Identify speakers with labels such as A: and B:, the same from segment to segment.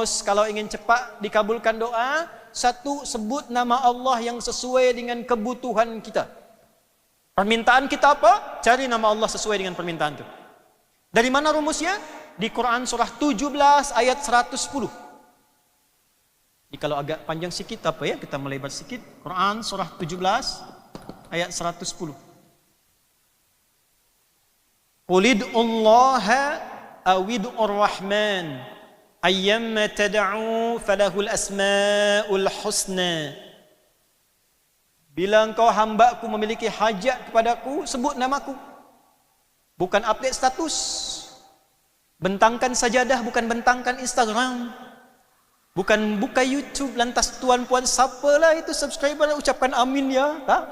A: rumus kalau ingin cepat dikabulkan doa, satu, sebut nama Allah yang sesuai dengan kebutuhan kita. Permintaan kita apa? Cari nama Allah sesuai dengan permintaan itu. Dari mana rumusnya? Di Quran surah 17 ayat 110. Jadi kalau agak panjang sikit apa ya, kita melebar sikit. Quran surah 17 ayat 110. Qulid'ullaha awid'ur rahman ayyamma tad'u falahul asma'ul husna. Bila engkau hambaku memiliki hajat kepadaku, sebut namaku. Bukan update status. Bentangkan sajadah, bukan bentangkan Instagram. Bukan buka YouTube, lantas tuan-puan siapalah itu subscriber, ucapkan amin ya. Tak?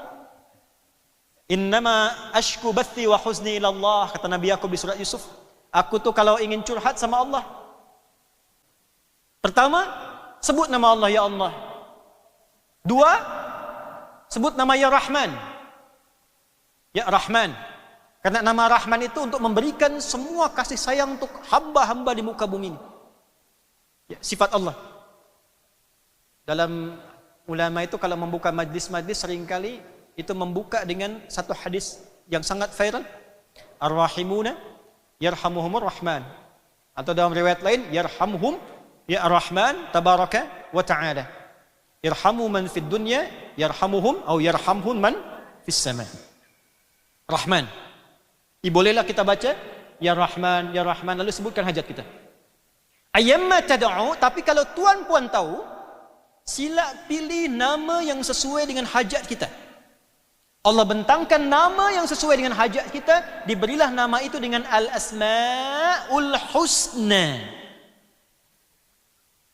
A: Innama ashku bathi wa huzni ilallah, kata Nabi Yakub di surat Yusuf. Aku tuh kalau ingin curhat sama Allah, pertama, sebut nama Allah ya Allah. Dua, sebut nama ya Rahman. Ya Rahman. Karena nama Rahman itu untuk memberikan semua kasih sayang untuk hamba-hamba di muka bumi ini. Ya, sifat Allah. Dalam ulama itu kalau membuka majlis-majlis seringkali itu membuka dengan satu hadis yang sangat viral. Ar-Rahimuna yarhamuhumur Rahman. Atau dalam riwayat lain, yarhamhum ya Ar-Rahman tabaraka wa ta'ala. Irhamu man fid dunya yarhamuhum atau yarhamhum man fis sama. Rahman. Bolehlah kita baca ya Rahman, ya Rahman, lalu sebutkan hajat kita. Ayyamma tad'u, tapi kalau tuan-puan tahu, sila pilih nama yang sesuai dengan hajat kita. Allah bentangkan nama yang sesuai dengan hajat kita, diberilah nama itu dengan Al-Asma'ul Husna.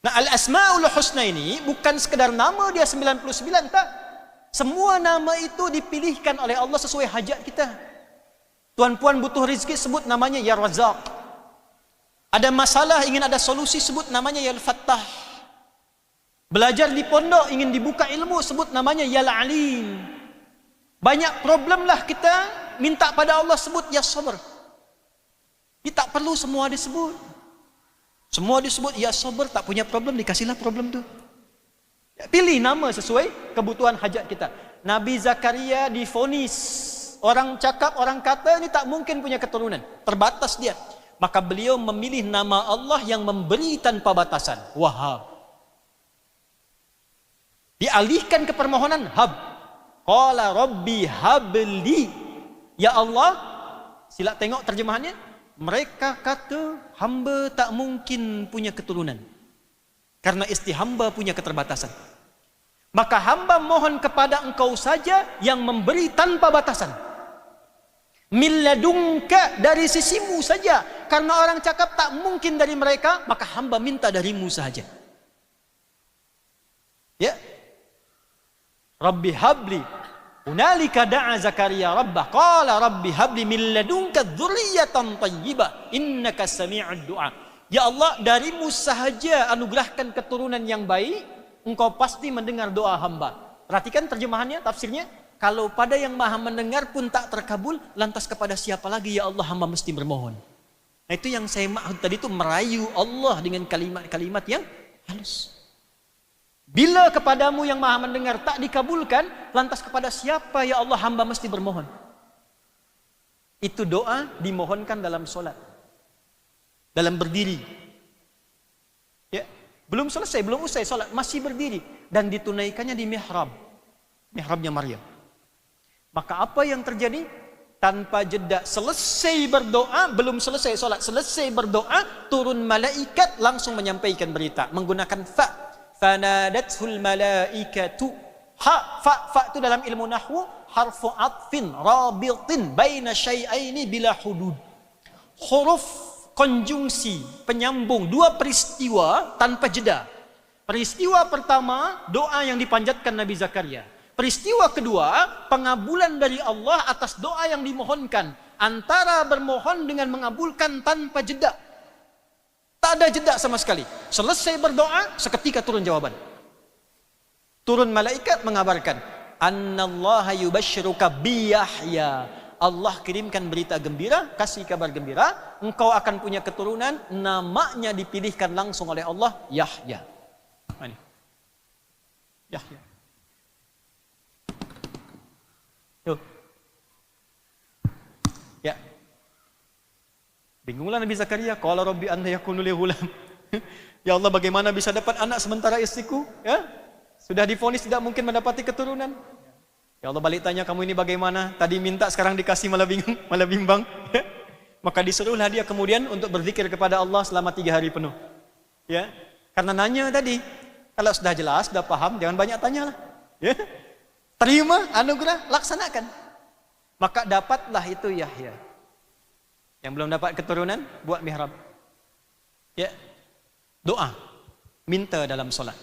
A: Nah, Al-Asma'ul Husna ini bukan sekedar nama dia 99, tak. Semua nama itu dipilihkan oleh Allah sesuai hajat kita. Tuan-puan butuh rezeki, sebut namanya Ya Razak. Ada masalah, ingin ada solusi, sebut namanya Ya Al-Fattah. Belajar di pondok, ingin dibuka ilmu, sebut namanya Ya Al-Alim. Banyak problem lah kita, minta pada Allah, sebut Ya Sabr. Kita tak perlu semua disebut. Semua disebut Ya Sabr, tak punya problem, dikasihlah problem tu. Pilih nama sesuai kebutuhan hajat kita. Nabi Zakaria divonis, orang cakap, orang kata ini tak mungkin punya keturunan, terbatas dia. Maka beliau memilih nama Allah yang memberi tanpa batasan, Wahhab. Dialihkan ke permohonan, Hab. Qala Rabbi habli. Ya Allah, sila tengok terjemahannya. Mereka kata hamba tak mungkin punya keturunan, karena hamba punya keterbatasan. Maka hamba mohon kepada engkau saja yang memberi tanpa batasan. Milladunka, dari sisimu saja. Karena orang cakap tak mungkin dari mereka, maka hamba minta darimu saja. Ya. Rabbi habli. Hunalika da'a Zakaria rabbah. Qala rabbi habli milladunka dzurriyyatan thayyibah. Innaka sami'ud du'a. Ya Allah, darimu sahaja anugerahkan keturunan yang baik, engkau pasti mendengar doa hamba. Perhatikan terjemahannya, tafsirnya. Kalau pada yang maha mendengar pun tak terkabul, lantas kepada siapa lagi ya Allah hamba mesti bermohon. Nah, itu yang saya maksud tadi, itu merayu Allah dengan kalimat-kalimat yang halus. Bila kepadamu yang maha mendengar tak dikabulkan, lantas kepada siapa ya Allah hamba mesti bermohon. Itu doa dimohonkan dalam solat, dalam berdiri. Ya, belum selesai, belum usai solat, masih berdiri, dan ditunaikannya di mihrab, mihrabnya Maryam. Maka apa yang terjadi? Tanpa jeda, selesai berdoa, belum selesai solat, selesai berdoa, turun malaikat langsung menyampaikan berita menggunakan fa. Fanadathul malaikatu. Fa itu dalam ilmu nahwu harfu atfin rabitin baina syai'aini bila hudud. Huruf konjungsi penyambung dua peristiwa tanpa jeda. Peristiwa pertama, doa yang dipanjatkan Nabi Zakaria. Peristiwa kedua, pengabulan dari Allah atas doa yang dimohonkan. Antara bermohon dengan mengabulkan tanpa jeda. Tak ada jeda sama sekali. Selesai berdoa, seketika turun jawaban. Turun malaikat mengabarkan, Annallaha yubashshiruka bi Yahya. Allah kirimkan berita gembira, kasih kabar gembira, engkau akan punya keturunan, namanya dipilihkan langsung oleh Allah, Yahya. Ini. Yahya. Tuh. Ya. Bingunglah Nabi Zakaria, qala rabbi anna yakunu li ghulam. Ya Allah, bagaimana bisa dapat anak sementara istriku, ya? Sudah divonis tidak mungkin mendapati keturunan. Ya Allah, balik tanya, kamu ini bagaimana? Tadi minta, sekarang dikasih, malah bingung, malah bimbang. Maka disuruhlah dia kemudian untuk berzikir kepada Allah selama 3 hari penuh. Ya, karena nanya tadi, kalau sudah jelas, sudah paham, jangan banyak tanya lah. Ya, terima anugerah, laksanakan. Maka dapatlah itu Yahya. Yang belum dapat keturunan, buat mihrab. Ya, doa, minta dalam solat.